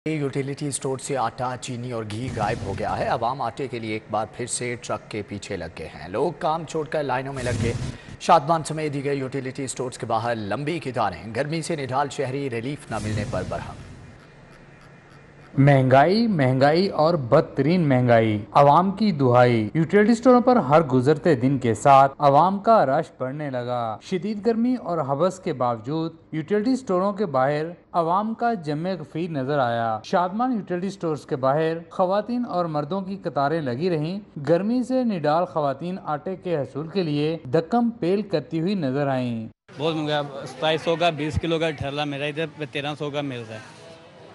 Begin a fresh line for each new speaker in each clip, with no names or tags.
Utility store से आटा, चीनी और घी गायब हो गया है। अवाम आटे के लिए एक बार फिर से ट्रक के पीछे लग गए हैं। लोग काम छोड़कर लाइनों में लग गए। शादमान समेत दी गई यूटिलिटी स्टोर्स के बाहर लंबी कतारें। गर्मी से निढाल शहरी रिलीफ न मिलने पर बरहम।
महंगाई महंगाई और बदतरीन महंगाई, आवाम की दुहाई। यूटिलिटी स्टोरों पर हर गुजरते दिन के साथ आवाम का रश बढ़ने लगा। शदीद गर्मी और हवस के बावजूद यूटिलिटी स्टोरों के बाहर आवाम का जमे गफीर नजर आया। शादमान यूटिलिटी स्टोर्स के बाहर खवातीन और मर्दों की कतारें लगी रहीं। गर्मी से निडाल खवातीन आटे के हसूल के लिए धक्कम पेल करती हुई नजर आईं।
बहुत महंगा, 2700 का 20 किलो का ठेला मेरा इधर 1300 का मिल रहा है।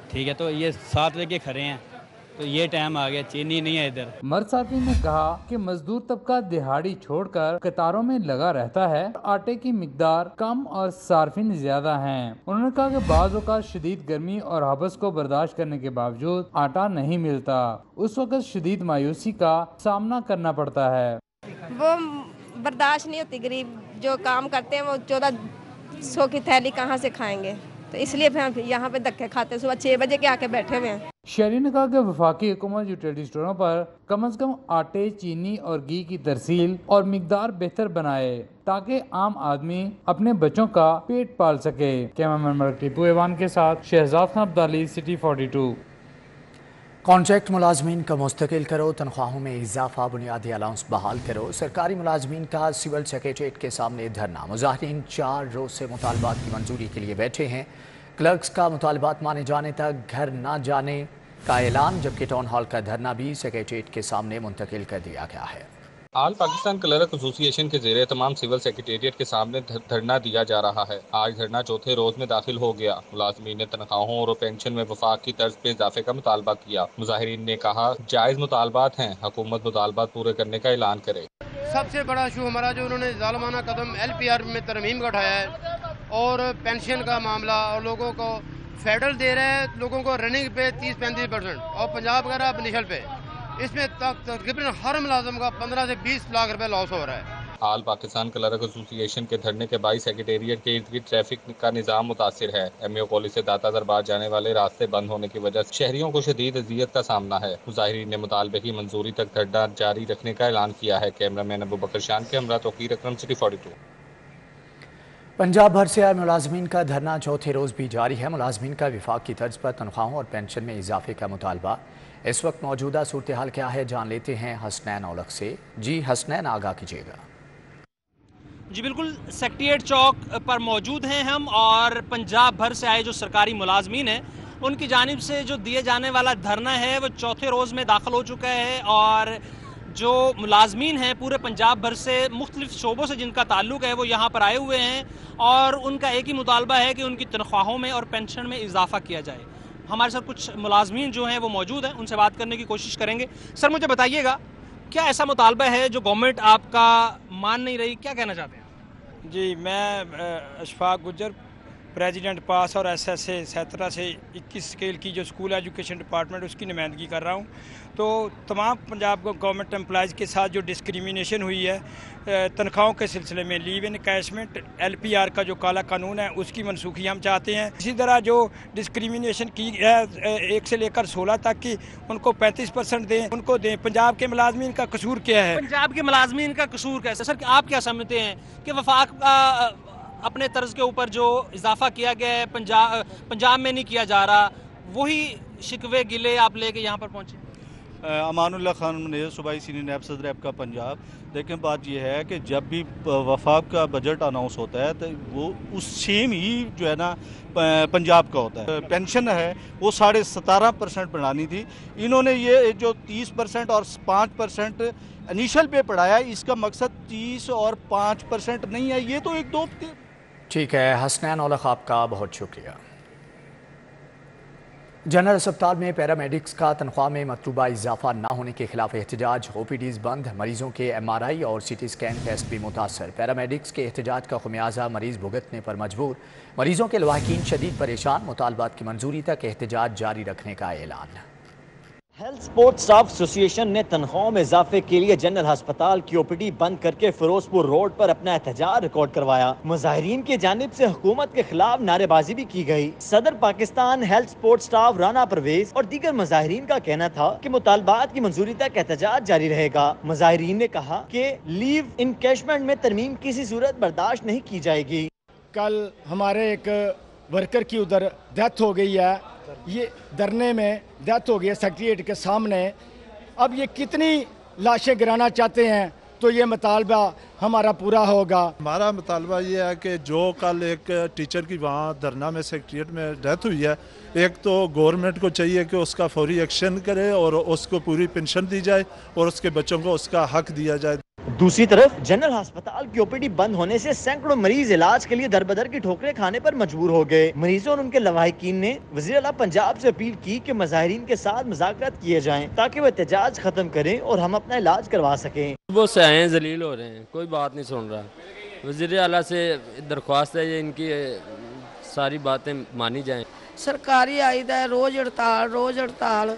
ठीक है, तो ये साथ लेके खड़े हैं, तो ये टाइम आ गया, चीनी नहीं है इधर।
मर्द साथी ने कहा कि मजदूर तबका दिहाड़ी छोड़कर कतारों में लगा रहता है। आटे की मिकदार कम और सार्फिन ज्यादा हैं। उन्होंने कहा कि बाज़ औक़ात शदीद गर्मी और हबस को बर्दाश्त करने के बावजूद आटा नहीं मिलता। उस वक्त शदीद मायूसी का सामना करना पड़ता है।
वो बर्दाश्त नहीं होती, गरीब जो काम करते हैं वो 1400 की थैली कहाँ से खाएंगे, तो इसलिए फिर हम यहाँ पे धक्के खाते, सुबह 6 बजे के आके बैठे हुए हैं।
शहरी ने कहा कि वफाकी हुकूमत यूटिलिटी स्टोरों पर कम से कम आटे, चीनी और घी की तरसील और मिकदार बेहतर बनाए ताकि आम आदमी अपने बच्चों का पेट पाल सके। कैमरामैन मलिक टीपू एवान के साथ शहजाद खान अब्दाली, सिटी 42।
कॉन्ट्रैक्ट मुलाजमीन का मुस्तकिल करो, तनख्वाहों में इजाफा, बुनियादी अलाउंस बहाल करो। सरकारी मुलाजमीन का सिविल सेक्रेटरीट के सामने धरना। मुजाहिरीन 4 रोज से मुतालबात की मंजूरी के लिए बैठे हैं। क्लर्क्स का मुतालबात माने जाने तक घर न जाने का ऐलान, जबकि टाउन हॉल का धरना भी सेक्रेटरीट के सामने मुंतकिल कर दिया गया है।
आल पाकिस्तान क्लर्क एसोसिएशन के ज़ेरे तमाम सिविल सेक्रेटेरिएट के सामने धरना दिया जा रहा है। आज धरना चौथे रोज में दाखिल हो गया। मुलाजमीन ने तनख्वाहों और पेंशन में वफाक की तर्ज पे इजाफे का मुतालबा किया। मुजाहिरीन ने कहा जायज़ मुतालबात हैं, हुकूमत मुतालबात पूरे करने का ऐलान करे।
सबसे बड़ा इशू हमारा जो उन्होंने जालमाना कदम LPR में तरमीम का उठाया है और पेंशन का मामला, और लोगों को फेडरल दे रहे हैं, लोगों को रनिंग पे 30-35% और पंजाब वगैरह बनिशल पे, इसमें तकरीबन हर मुलाजम का 15 से 20 लाख रुपए लॉस हो रहा है।
आल पाकिस्तान क्लर्क एसोसिएशन के धरने के बाद सेक्रेटेरिएट के इर्द गिर्द ट्रैफिक का निज़ाम मुतासिर है। MAO कॉलेज से दाता दरबार जाने वाले रास्ते बंद होने की वजह से शहरियों को शदीद अजियत का सामना है। मुजाहिरीन ने मुतालबे की मंजूरी तक धरना जारी रखने का ऐलान किया है। कैमरामैन अबू बकर शान के हमरा तौकीर अकरम, सिटी 42।
पंजाब भर से आए मुलाजमीन का धरना चौथे रोज भी जारी है। मुलाजमीन का विफाक की तर्ज पर तनख्वाहों और पेंशन में इजाफे का मुतालबा। इस वक्त मौजूदा सूरत हाल क्या है, जान लेते हैं हसनैन औलख से। जी हसनैन, आगाह कीजिएगा।
जी बिल्कुल, सेक्रेटेरिएट चौक पर मौजूद हैं हम, और पंजाब भर से आए जो सरकारी मुलाजमीन हैं उनकी जानिब से जो दिए जाने वाला धरना है वो चौथे रोज़ में दाखिल हो चुका है। और जो मुलाजमीन हैं पूरे पंजाब भर से मुख्तलिफ शोबों से जिनका ताल्लुक है वो यहाँ पर आए हुए हैं, और उनका एक ही मुतालबा है कि उनकी तनख्वाहों में और पेंशन में इजाफा किया जाए। हमारे साथ कुछ मुलाजमीन जो हैं वो मौजूद हैं, उनसे बात करने की कोशिश करेंगे। सर, मुझे बताइएगा, क्या ऐसा मुतालबा है जो गवर्नमेंट आपका मान नहीं रही, क्या कहना चाहते हैं?
जी, मैं अशफाक गुजर, प्रेसिडेंट पास और SSA 17 से 21 स्केल की जो स्कूल एजुकेशन डिपार्टमेंट उसकी नुमाइंदगी कर रहा हूँ। तो तमाम पंजाब गवर्नमेंट एम्प्लॉयज़ के साथ जो डिस्क्रिमिनेशन हुई है तनख्वाहों के सिलसिले में, लीव इन कैशमेंट, LPR का जो काला कानून है उसकी मनसूखी हम चाहते हैं। इसी तरह जो डिस्क्रिमिनेशन की है 1 से लेकर 16 तक की, उनको 35% दें, उनको दें। पंजाब के मुलाजमीन का कसूर क्या है?
पंजाब के मुलाजमीन का कसूर कैसे? सर, आप क्या समझते हैं कि वफाक का अपने तर्ज के ऊपर जो इजाफा किया गया है पंजाब में नहीं किया जा रहा, वही शिकवे गिले आप लेके यहाँ पर पहुँचे?
अमानुल्लाह खान मुनीर, सूबाई सीनियर नायब सदर ऐप का पंजाब। लेकिन बात यह है कि जब भी वफाक का बजट अनाउंस होता है तो वो उस सेम ही जो है ना पंजाब का होता है। पेंशन है वो 17.5% बढ़ानी थी, इन्होंने ये जो 30% और 5% इनिशियल पे बढ़ाया, इसका मकसद 30 और 5% नहीं है। ये तो एक दो।
ठीक है हसनैन औलख, आपका बहुत शुक्रिया। जनरल अस्पताल में पैरामेडिक्स का तनख्वाह में मतलूबा इजाफा न होने के खिलाफ एहतजाज। OPDs बंद, मरीजों के MRI और CT स्कैन टेस्ट भी मुतासर। पैरामेडिक्स के एहतजाज का खुमियाजा मरीज भुगतने पर मजबूर। मरीजों के लवाहिकीन शदीद परेशान। मुतालबात की मंजूरी तक एहतजाज जारी रखने का ऐलान।
ہیلتھ سپورٹ سٹاف ایسوسی ایشن نے تنخواہوں میں اضافے کے لیے جنرل ہسپتال کی OPD بند کر کے فیروز پور روڈ پر اپنا احتجاج ریکارڈ کروایا۔ مظاہرین کی جانب سے حکومت کے خلاف نعرے بازی بھی کی گئی۔ صدر Pakistan health support staff Rana Parvez اور دیگر مظاہرین کا کہنا تھا کہ مطالبات کی منظوری تک احتجاج جاری رہے گا۔ مظاہرین نے کہا کہ لیو انکیشمنٹ میں ترمیم کسی صورت برداشت نہیں کی جائے گی۔
کل ہمارے ایک ورکر کی ادھر ڈیتھ ہو گئی ہے، یہ دھرنے میں ڈیتھ ہو گئی ہے سیکریٹریٹ کے سامنے۔ اب یہ کتنی لاشیں گرانا چاہتے ہیں تو یہ مطالبہ ہمارا پورا ہوگا۔
ہمارا مطالبہ یہ ہے کہ جو کل ایک ٹیچر کی وہاں دھرنا میں سیکریٹریٹ میں ڈیتھ ہوئی ہے، ایک تو گورنمنٹ کو چاہیے کہ اس کا فوری ایکشن کرے اور اس کو پوری پینشن دی جائے اور اس کے بچوں کو اس کا حق دیا جائے۔
دوسری طرف جنرل ہسپتال کی OPD بند ہونے سے سینکڑوں مریض علاج کے لیے در بدر کی ٹھوکریں کھانے پر مجبور ہو گئے۔ مریضوں اور ان کے لواحقین نے وزیر اعلیٰ پنجاب سے اپیل کی کہ مظاہرین کے ساتھ مذاکرات کیے جائیں تاکہ وہ احتجاج ختم کریں اور ہم اپنا علاج کروا سکیں۔
وہ سے آئے ہیں، ذلیل ہو رہے ہیں، کوئی بات نہیں سن رہا۔ وزیر اعلیٰ سے درخواست ہے کہ ان کی ساری باتیں مانی جائیں۔
سرکاری آئی دا ہے روز ہڑتال،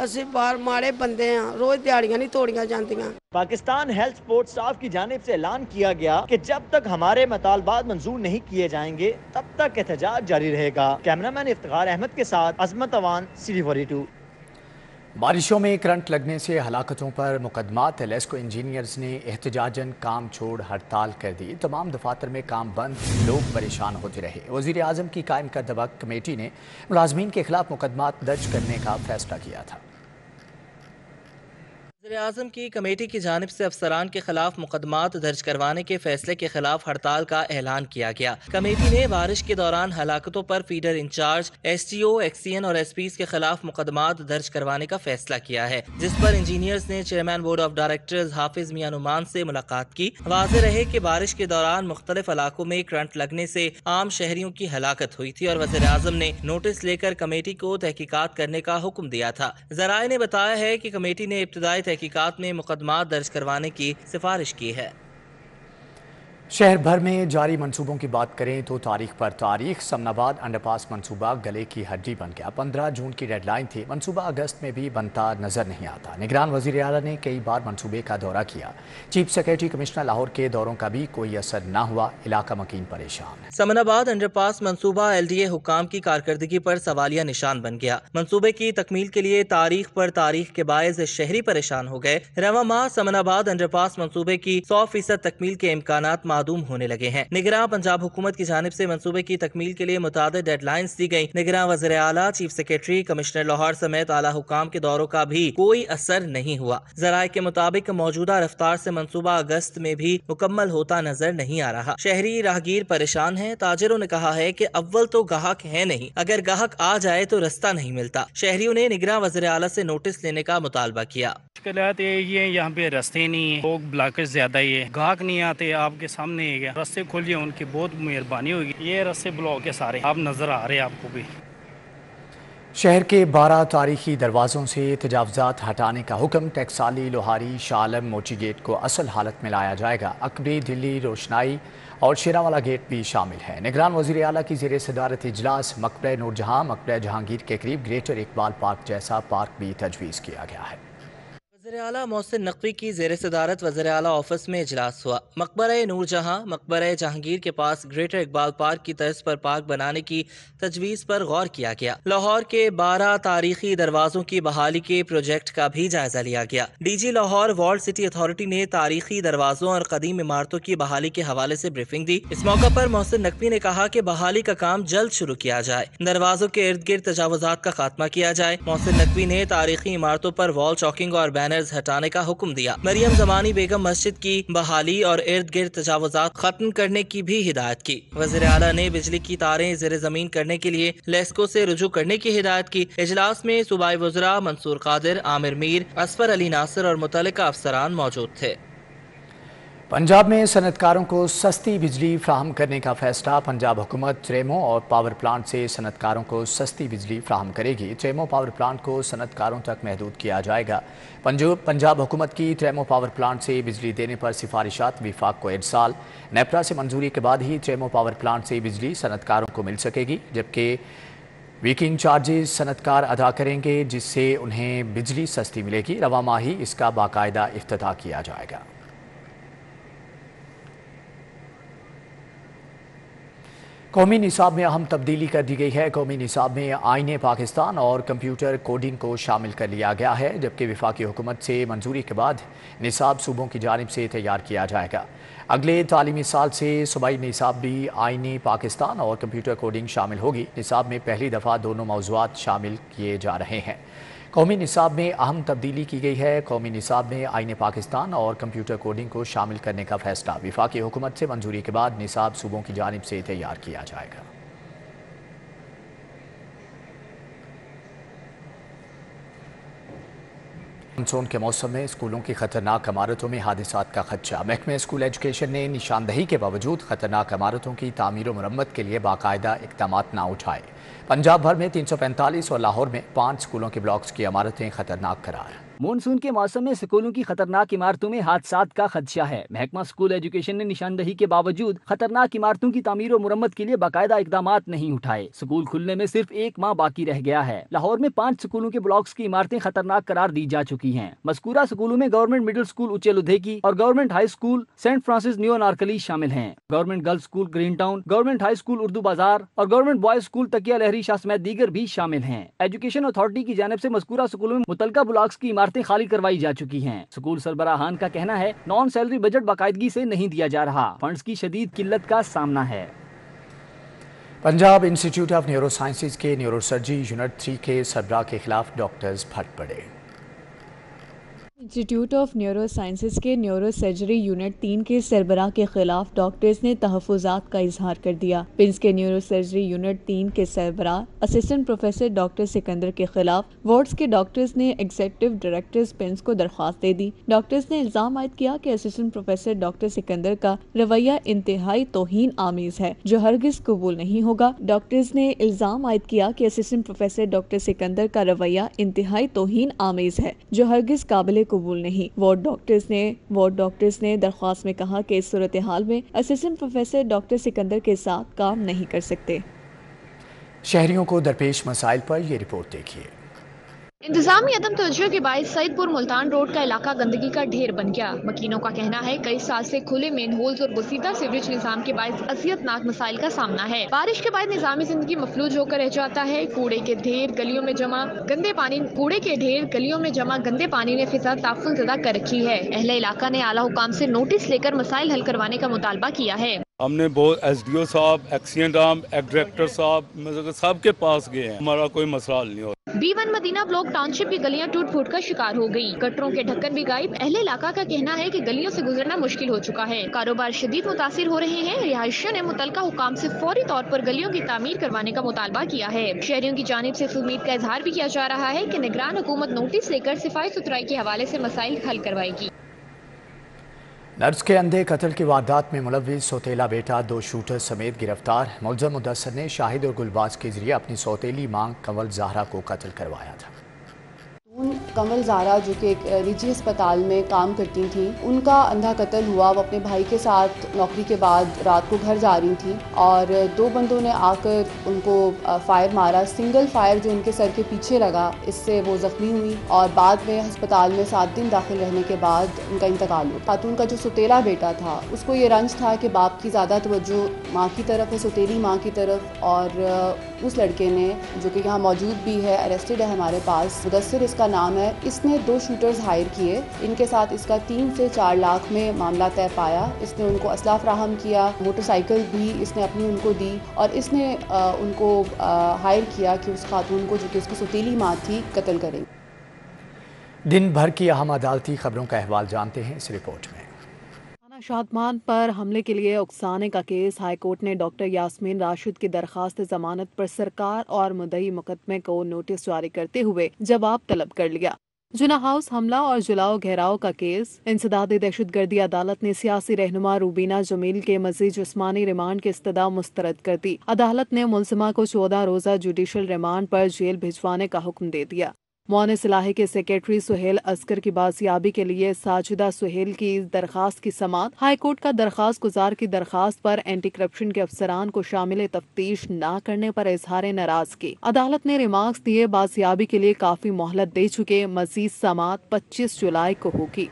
اسی بار ماڑے بندے ہیں، روز دیہڑیاں نہیں توڑیاں جاندیاں۔
پاکستان ہیلتھ سپورٹ سٹاف کی جانب سے اعلان کیا گیا کہ جب تک ہمارے مطالبات منظور نہیں کیے جائیں گے تب تک احتجاج جاری رہے گا۔ کیمرامین افتخار احمد کے ساتھ عظمت اوان، City 42۔
بارشوں میں کرنٹ لگنے سے ہلاکتوں پر مقدمات۔ لیسکو انجینئرز نے احتجاجاً کام چھوڑ ہڑتال کر دی۔ تمام دفاتر میں کام بند، لوگ پریشان ہوتے رہے۔ وزیر اعظم کی قائم کردہ کمیٹی نے ملازمین کے خلاف مقدمات درج کرنے کا فیصلہ کیا تھا۔
وزیر اعظم کی کمیٹی کی جانب سے افسران کے خلاف مقدمات درج کروانے کے فیصلے کے خلاف ہڑتال کا اعلان کیا گیا۔ کمیٹی نے بارش کے دوران ہلاکتوں پر فیڈر انچارج، STO، XCN اور SPs کے خلاف مقدمات درج کروانے کا فیصلہ کیا ہے، جس پر انجینئرز نے چیئرمین بورڈ آف ڈائریکٹرز حافظ میاں نعمان سے ملاقات کی۔ واضح رہے کہ بارش کے دوران مختلف علاقوں میں کرنٹ لگنے سے عام شہریوں کی ہلاکت ہوئی تھی اور وزیر اعظم نے نوٹس لے کر کمیٹی کو تحقیقات کرنے کا حکم دیا تھا۔ ذرائع نے بتایا ہے کہ کمیٹی نے ابتدائی تحقیقات میں مقدمات درج کروانے کی سفارش کی ہے۔
شہر بھر میں جاری منصوبوں کی بات کریں تو تاریخ پر تاریخ سمن آباد انڈر پاس منصوبہ گلے کی ہڈی بن گیا۔ 15 جون کی ڈیڈ لائن تھی، منصوبہ اگست میں بھی بنتا نظر نہیں آتا۔ نگران وزیر اعلیٰ نے کئی بار منصوبے کا دورہ کیا، چیف سیکریٹری کمشنر لاہور کے دوروں کا بھی کوئی اثر نہ ہوا، علاقہ مکین پریشان ہے۔
سمن آباد انڈر پاس منصوبہ LDA حکام کی کارکردگی پر سوالیہ نشان بن گیا۔ منصوبے کی تکمیل کے لیے تاریخ پر تاریخ کے باعث شہری پریشان ہو گئے۔ رواں ماہ سمن آباد انڈر پاس منصوبے کی 100% تکمیل کے امکانات معدوم ہونے لگے ہیں۔ نگراں پنجاب حکومت کی جانب سے منصوبے کی تکمیل کے لیے متعدد ڈیڈ لائنز دی گئی۔ نگراں وزیر اعلیٰ، چیف سیکریٹری کمشنر لاہور سمیت اعلیٰ حکام کے دوروں کا بھی کوئی اثر نہیں ہوا۔ ذرائع کے مطابق موجودہ رفتار سے منصوبہ اگست میں بھی مکمل ہوتا نظر نہیں آ رہا۔ شہری راہگیر پریشان ہیں۔ تاجروں نے کہا ہے کہ اول تو گاہک ہے نہیں، اگر گاہک آ جائے تو رستہ نہیں ملتا۔ شہریوں نے نگراں وزیر اعلیٰ سے نوٹس لینے کا مطالبہ کیا۔
مشکلات یہ ہیں، یہاں پہ رستے نہیں ہیں، لوگ بلاکس زیادہ ہی ہے، گاہک نہیں آتے۔ آپ کے سامنے ہے، رستے کھول ان کی بہت مہربانی ہوگی۔ یہ رستے بلاک ہے سارے، آپ نظر آ رہے ہیں آپ کو بھی۔
شہر کے 12 تاریخی دروازوں سے تجاوزات ہٹانے کا حکم۔ ٹیکسالی، لوہاری، شاہ عالم، موچی گیٹ کو اصل حالت میں لایا جائے گا۔ اکبری، دلی، روشنائی اور شیراوالا گیٹ بھی شامل ہے۔ نگران وزیر اعلیٰ کی زیر صدارت اجلاس مقبرہ نور جہاں، مقبرہ جہانگیر کے قریب گریٹر اقبال پارک جیسا پارک بھی تجویز کیا گیا ہے۔
وزیر اعلیٰ محسن نقوی کی زیر صدارت وزیر اعلیٰ آفس میں اجلاس ہوا۔ مقبرہ نور جہاں، مقبرہ جہانگیر کے پاس گریٹر اقبال پارک کی طرز پر پارک بنانے کی تجویز پر غور کیا گیا۔ لاہور کے 12 تاریخی دروازوں کی بحالی کے پروجیکٹ کا بھی جائزہ لیا گیا۔ DG لاہور وارلڈ سٹی اتھارٹی نے تاریخی دروازوں اور قدیم عمارتوں کی بحالی کے حوالے سے بریفنگ دی۔ اس موقع پر محسن نقوی نے کہا کہ بحالی کا کام جلد شروع کیا جائے، دروازوں کے ارد گرد تجاوزات کا خاتمہ کیا جائے۔ محسن نقوی نے تاریخی عمارتوں پر وال چاکنگ اور بینرز ہٹانے کا حکم دیا۔ مریم زمانی بیگم مسجد کی بحالی اور ارد گرد تجاوزات ختم کرنے کی بھی ہدایت کی۔ وزیر اعلیٰ نے بجلی کی تاریں زیر زمین کرنے کے لیے لیسکو سے رجوع کرنے کی ہدایت کی۔ اجلاس میں صوبائی وزراء منصور قادر، عامر میر، اصفر علی ناصر اور متعلقہ افسران موجود تھے۔
پنجاب میں صنعت کاروں کو سستی بجلی فراہم کرنے کا فیصلہ۔ پنجاب حکومت ٹریمو اور پاور پلانٹ سے صنعت کاروں کو سستی بجلی فراہم کرے گی۔ ٹریمو پاور پلانٹ کو صنعت کاروں تک محدود کیا جائے گا۔ پنجاب حکومت کی ٹریمو پاور پلانٹ سے بجلی دینے پر سفارشات وفاق کو ارسال۔ نیپرا سے منظوری کے بعد ہی ٹریمو پاور پلانٹ سے بجلی صنعت کاروں کو مل سکے گی، جبکہ वीकिंग चार्जेस सनतकार अदा करेंगे, जिससे उन्हें बिजली सस्ती मिलेगी। रवा माही इसका बाकायदा इफ्तिताह किया जाएगा। कौमी निसाब में अहम तब्दीली कर दी गई है। कौमी निसाब में आईने पाकिस्तान और कंप्यूटर कोडिंग को शामिल कर लिया गया है, जबकि वफाकी हुकूमत से मंजूरी के बाद निसाब सूबों की जानिब से तैयार किया जाएगा। अगले तालीमी साल से सूबाई निसाब भी आईने पाकिस्तान और कंप्यूटर कोडिंग शामिल होगी। निसाब में पहली दफ़ा दोनों मौज़ूआत शामिल किए जा रहे हैं। कौमी निसाब में अहम तब्दीली की गई है। कौमी निसाब में आईने पाकिस्तान और कंप्यूटर कोडिंग को शामिल करने का फैसला वफाकी हुकूमत से मंजूरी के बाद निसाब सूबों की जानिब से तैयार किया जाएगा। मानसून के मौसम में स्कूलों की खतरनाक इमारतों में हादसात का खदशा। महकमे स्कूल एजुकेशन ने निशानदही के बावजूद खतरनाक इमारतों की तामीर और मरम्मत के लिए बाकायदा इक़दाम न उठाए। पंजाब भर में 345 और लाहौर में 5 स्कूलों के ब्लॉक्स की इमारतें खतरनाक करार।
मानसून के मौसम में स्कूलों की खतरनाक इमारतों में हादसात का खदशा है। महकमा स्कूल एजुकेशन ने निशानदही के बावजूद खतरनाक इमारतों की तामीर और मुरम्मत के लिए बाकायदा इकदाम नहीं उठाए। स्कूल खुलने में सिर्फ 1 माह बाकी रह गया है। लाहौर में 5 स्कूलों के ब्लॉक्स की इमारतें खतरनाक करार दी जा चुकी हैं। मज़कूरा स्कूलों में government middle school Uche Ludheki और government high school saint Francis new Narkali शामिल हैं। Government girls school green town, government high school Urdu Bazaar और गवर्नमेंट बॉयज स्कूल तकिया लहरी शाह समेत दीगर भी शामिल हैं। एजुकेशन अथॉरिटी की जानिब से मज़कूरा स्कूलों में मुतलका ब्लॉक्स की इमारतें खाली करवाई जा चुकी हैं। स्कूल सरबराहान का कहना है नॉन सैलरी बजट बाकायदगी से नहीं दिया जा रहा। फंड्स की शदीद किल्लत का सामना है।
Punjab institute of neuro sciences के न्यूरोसर्जरी यूनिट 3 के सरबराह के खिलाफ डॉक्टर्स फट पड़े।
इंस्टीट्यूट ऑफ न्यूरो साइंसेज के न्यूरो सर्जरी यूनिट 3 के सरबराह के खिलाफ डॉक्टर्स ने तहफ़्फ़ुज़ात का इजहार कर दिया। पिंस के न्यूरो सर्जरी यूनिट 3 के सरबराह असिस्टेंट प्रोफेसर डॉक्टर सिकंदर के खिलाफ वार्ड्स के डॉक्टर्स ने एग्जीक्यूटिव डायरेक्टर्स पिंस को दरख्वास्त दे दी। डॉक्टर्स ने इल्ज़ाम आयद किया कि असिस्टेंट प्रोफेसर डॉक्टर सिकंदर का रवैया इंतहाई तौहीन आमीज़ है, जो हरगिज़ कबूल नहीं होगा। डॉक्टर्स ने इल्ज़ाम आयद किया कि असिस्टेंट प्रोफेसर डॉक्टर सिकंदर का रवैया इंतहाई तौहीन आमीज़ है, जो हरगिज़ काबिल कबूल नहीं। वार्ड डॉक्टर्स ने दरख्वास्त में कहा कि इस सूरत हाल में असिस्टेंट प्रोफेसर डॉक्टर सिकंदर के साथ काम नहीं कर सकते।
शहरियों को दरपेश मसाइल पर ये रिपोर्ट देखिए।
इंतजामी अदम तवज्जो के बायस सईदपुर मुल्तान रोड का इलाका गंदगी का ढेर बन गया। मकीनों का कहना है कई साल से खुले मेन होल्स और बसीदा सीवरेज निजाम के बायस असियतनाक मसाइल का सामना है। बारिश के बाद निजामी जिंदगी मफलूज होकर रह जाता है। कूड़े के ढेर गलियों में जमा गंदे पानी ने फिजा ताफुल ज़दा कर रखी है। अहले इलाका ने आला हुकाम से नोटिस लेकर मसाइल हल करवाने का मुतालबा किया है।
हमने बहुत SDO साहब, एक्सीडेंट आर्म, डायरेक्टर साहब सबके पास गए हैं, हमारा कोई मसला हल नहीं हो।
B1 मदीना ब्लॉक टाउनशिप की गलियां टूट फूट का शिकार हो गई। गटरों के ढक्कन भी गायब। अहले इलाका का कहना है कि गलियों से गुजरना मुश्किल हो चुका है। कारोबार शदीद मुतासिर हो रहे हैं। रिहायशियों ने मुतलका हुकाम से फौरी तौर पर गलियों की तामीर करवाने का मुतालबा किया है। शहरियों की जानिब से इस उम्मीद का इजहार भी किया जा रहा है कि निगरान हुकूमत नोटिस लेकर सफाई सुथराई के हवाले से मसाइल हल करवाएगी।
नर्स के अंधे कत्ल की वारदात में मुलव्विस सौतेला बेटा 2 शूटर समेत गिरफ्तार। मुलज़म मुदस्सर ने शाहिद और गुलबाज के जरिए अपनी सौतेली मां कंवल ज़हरा को कत्ल करवाया था।
कंवल ज़हरा जो कि एक निजी अस्पताल में काम करती थी, उनका अंधा कत्ल हुआ। वो अपने भाई के साथ नौकरी के बाद रात को घर जा रही थी और 2 बंदों ने आकर उनको फायर मारा। सिंगल फायर जो उनके सर के पीछे लगा, इससे वो ज़ख्मी हुई और बाद में अस्पताल में 7 दिन दाखिल रहने के बाद उनका इंतकाल हुआ। खातून का जो सौतेला बेटा था, उसको ये रंज था कि बाप की ज़्यादा तवज्जो माँ की तरफ है, सौतेली माँ की तरफ, और उस लड़के ने जो कि यहाँ मौजूद भी है, अरेस्टेड है हमारे पास, मुदस्सिर इसका नाम है, इसने 2 शूटर्स हायर किए। इनके साथ इसका 3 से 4 लाख में मामला तय पाया। इसने उनको असला फ्राहम किया, मोटरसाइकिल भी इसने अपनी उनको दी और इसने उनको हायर किया कि उस खातून को जो कि उसकी सौतेली माँ थी कत्ल करें।
दिन भर की अहम अदालती खबरों का अहवाल जानते हैं इस रिपोर्ट में।
शादमान पर हमले के लिए उकसाने का केस। हाईकोर्ट ने डॉक्टर यास्मीन राशिद की दरखास्त जमानत पर सरकार और मुद्दई मुकदमे को नोटिस जारी करते हुए जवाब तलब कर लिया। जुना हाउस हमला और जलाओ घेराव का केस। इंसदादी दहशतगर्दी अदालत ने सियासी रहनुमा रूबीना जमील के मजीद जिस्मानी रिमांड की इस्तदा मुस्तरद कर दी। अदालत ने मुलजिमा को 14 रोजा जुडिशल रिमांड पर जेल भिजवाने का हुक्म दे दिया। मुआनिस इलाहे के सेक्रेटरी सुहेल असगर की बाजियाबी के लिए साजिदा सुहेल की दरखास्त की समाअत। हाई कोर्ट का दरखास्त गुजार की दरखास्त पर एंटी करप्शन के अफसरान को शामिल तफ्तीश न करने पर इजहार नाराजगी। अदालत ने रिमार्क्स दिए, बाजियाबी के लिए काफी मोहलत दे चुके, मजीद समाअत 25 जुलाई को होगी।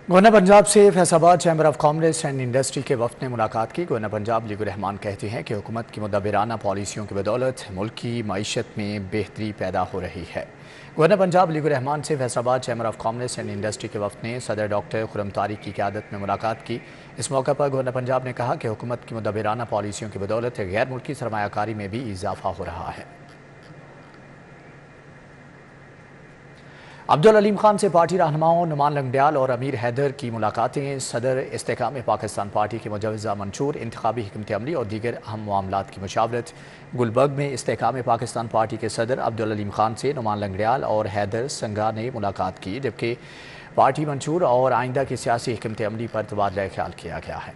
गवर्नर पंजाब से Faisalabad chamber of commerce and industry के वफ्द ने मुलाकात की। गवर्नर पंजाब लीगुर रहमान कहती हैं कि हुकूमत की मुदब्बिराना पॉलिसियों की बदौलत मुल्क की मईशत में बेहतरी पैदा हो रही है। गवर्नर पंजाब लीगुर रहमान से Faisalabad chamber of commerce and industry के वफ्द ने सदर डॉक्टर खुर्रम तारिक की क़यादत में मुलाकात की। इस मौके पर गवर्नर पंजाब ने कहा कि हुकूमत की मुदब्बिराना पॉलिसियों की बदौलत गैर मुल्की सरमायाकारी में भी इजाफा हो रहा है। अब्दुल अलीम खान से पार्टी रहनुमाओं नुमान लंगडियाल और अमीर हैदर की मुलाकातें। सदर इस्तेकाम पाकिस्तान पार्टी के मुजवज़ा मंशूर, इंतखाबी हिकमत अमली और दीगर अहम मामलात की मुशावरत। गुलबर्ग में इस्तेकाम पाकिस्तान पार्टी के सदर अब्दुल अलीम खान से नुमान लंगडियाल और हैदर संगा ने मुलाकात की, जबकि पार्टी मंशूर और आइंदा की सियासी हिकमत अमली पर तबादला ख्याल किया गया है।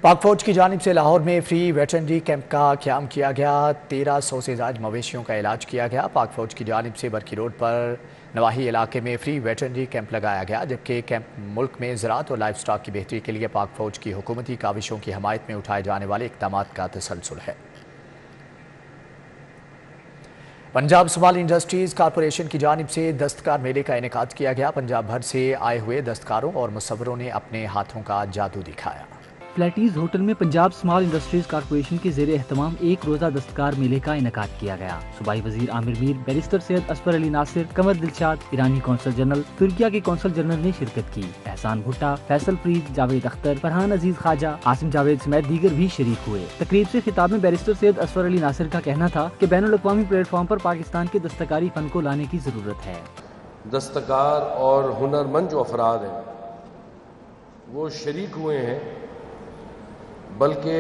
पाक फौज की जानिब से लाहौर में फ्री वेटरनरी कैंप का क़याम किया गया। 1300 से ज़ायद मवेशियों का इलाज किया गया। पाक फौज की जानिब से बरकी रोड पर नवाही इलाके में फ्री वेटरनरी कैंप लगाया गया, जबकि कैंप मुल्क में ज़राअत और लाइफ स्टॉक की बेहतरी के लिए पाक फौज की हुकूमती काविशों की हमायत में उठाए जाने वाले इक़दामात का तसलसल है। पंजाब स्मॉल इंडस्ट्रीज़ कॉरपोरेशन की जानिब से दस्तकार मेले का इनेकाद किया गया। पंजाब भर से आए हुए दस्तकारों और मुसव्वरों ने अपने हाथों का जादू दिखाया।
फ्लैटीज होटल में पंजाब स्मॉल इंडस्ट्रीज कॉरपोरेशन के ज़ेरे एहतमाम एक रोज़ा दस्तकार मेले का इनेकाद किया गया। सूबाई वजीर आमिर मीर, बैरिस्टर सैयद असफर अली नासिर, कमर दिलशाद, ईरानी कौंसल जनरल, तुर्किया के कौंसल जनरल ने शिरकत की। एहसान भुट्टा, फैसल फरीद, जावेद अख्तर, फरहान अजीज ख्वाजा, आसिम जावेद समेत दीगर भी शरीक हुए। तकरीब से खिताब में बैरिस्टर सैयद असफर अली नासिर का कहना था कि बैनुल-अक़वामी प्लेटफॉर्म पर पाकिस्तान के दस्तकारी फन को लाने की ज़रूरत है।
दस्तकार और हुनरमंद जो अफराद हैं वो शरीक हुए हैं, बल्कि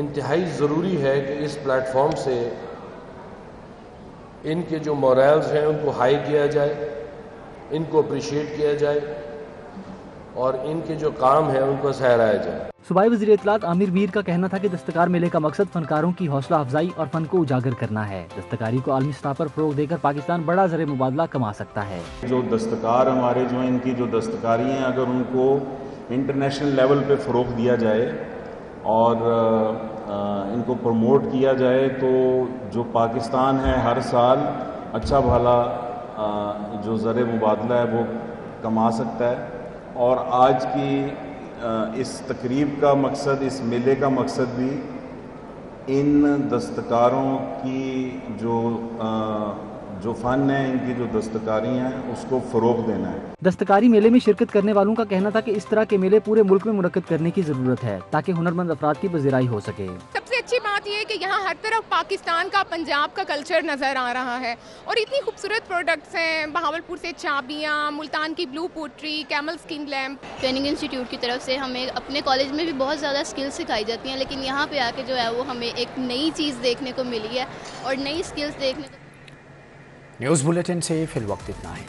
इंतहाई ज़रूरी है कि इस प्लेटफॉर्म से इनके जो मोरल्स हैं उनको हाई किया जाए, इनको अप्रिशिएट किया जाए और इनके जो काम है उनको सहराया जाए।
सूबाई वज़ीर इत्तलात आमिर मीर का कहना था कि दस्तकार मेले का मकसद फनकारों की हौसला अफजाई और फन को उजागर करना है। दस्तकारी को आलमी सतह पर फरोग देकर पाकिस्तान बड़ा ज़र मुबादला कमा सकता है।
जो दस्तकार हमारे जो इनकी जो दस्तकारी हैं, अगर उनको इंटरनेशनल लेवल पे फ़रोग दिया जाए और इनको प्रमोट किया जाए तो जो पाकिस्तान है हर साल अच्छा भला जो ज़र मुबादला है वो कमा सकता है। और आज की इस तकरीब का मकसद, इस मेले का मकसद भी इन दस्तकारों की जो फ़न है, इनकी जो दस्तकारी हैं उसको फ़रोग देना है।
दस्तकारी मेले में शिरकत करने वालों का कहना था कि इस तरह के मेले पूरे मुल्क में मुनक्कद करने की ज़रूरत है ताकि हुनरमंद अफराद की पज़ीराई हो सके।
सबसे अच्छी बात यह है कि यहाँ हर तरफ पाकिस्तान का, पंजाब का कल्चर नज़र आ रहा है और इतनी खूबसूरत प्रोडक्ट्स हैं। बहावलपुर से चाबियाँ, मुल्तान की blue pottery, camel skin lamp.
Training institute की तरफ से हमें अपने कॉलेज में भी बहुत ज़्यादा स्किल्स सिखाई जाती हैं, लेकिन यहाँ पे आके जो है वो हमें एक नई चीज़ देखने को मिली है और नई स्किल्स देखने को।
न्यूज़ बुलेटिन से फिल वक्त इतना ही।